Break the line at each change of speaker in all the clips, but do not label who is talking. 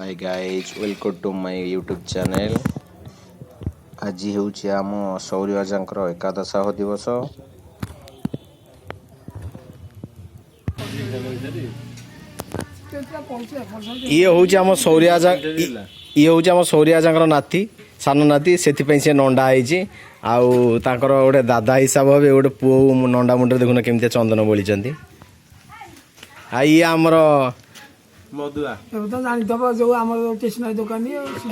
Hi guys welcome to my YouTube channel. आज हूँ आम सौरी राजांकर एकादशाह दिवस।
ये हूँ आम सौरी राजा ये हूँ आम सौरी राजांकर नाती सान नाती से नंडा होती गोटे दादा हिसाब हे गोटे पुओ नंडा मुंडे देखुन केमती चंदन बोली ये आमर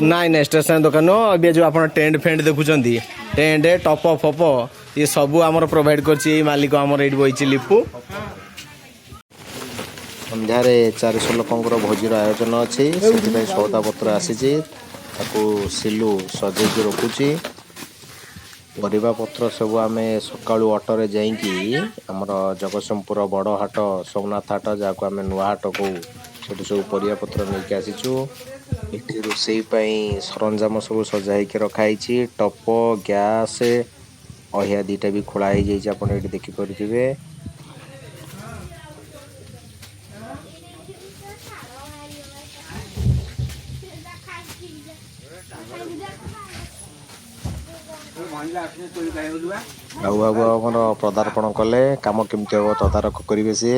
नाई ना स्टेशनरी दुकान ए जो आप टेंट फेंट देखुं टेंट टप फप ये सब आम प्रोवाइड कर मालिक आमर ये बही लिपु।
संध्यार 400 लोकर भोजीर आयोजन अच्छी से सौदा पत्र आसी सिलु सजेक रखुची परिबा पत्र सब आम सका अटोरे जामर जगतसिंहपुर बड़ हाट सोमनाथ हाट जहाँ आम नुआ हाट कहू से सब परिबा पत्र नहीं आसीचु। ये रोसई सरंजाम सब सजाई रखाई टप गैस अहिया दीटा भी खोलाई आप देखिपे। बाबू बाबू आमर पदार्पण कले कम केमती हम तदारख करेंगे सी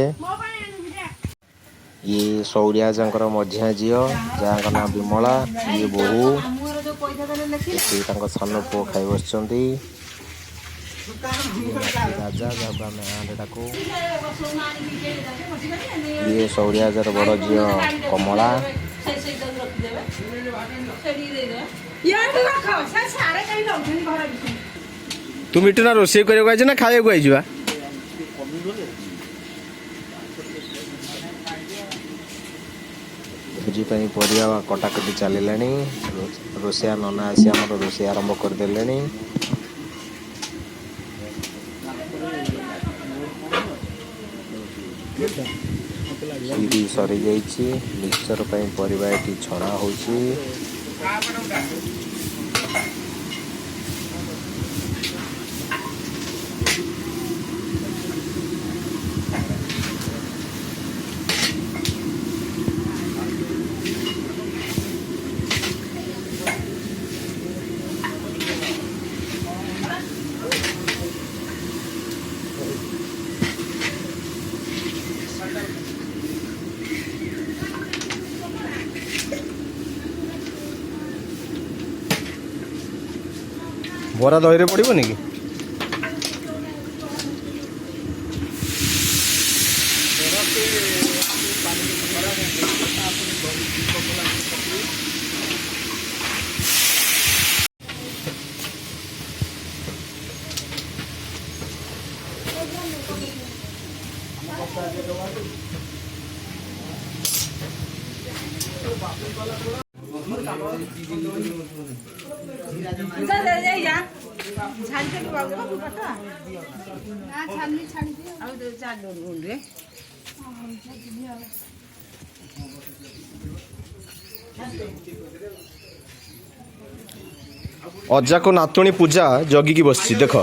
ये सौरिया जांकर मझिया झी जहाँ ना विमला ये बोहू सान पुओ खाई बस राजा डाकू ये सौरिया जार बड़ झी कमला
तू मिटू ना रोषे कर ना खाया आईजा
भोजी परिया कटाकटी चलला रोषिया नना आसी आम रोषे आरंभ करदे। खीरी सरी जाइए मिक्सचर परिबा ये छणा हो
बरा दही पड़ोनी कि अजा को नातुणी पूजा जगिकी बस देख।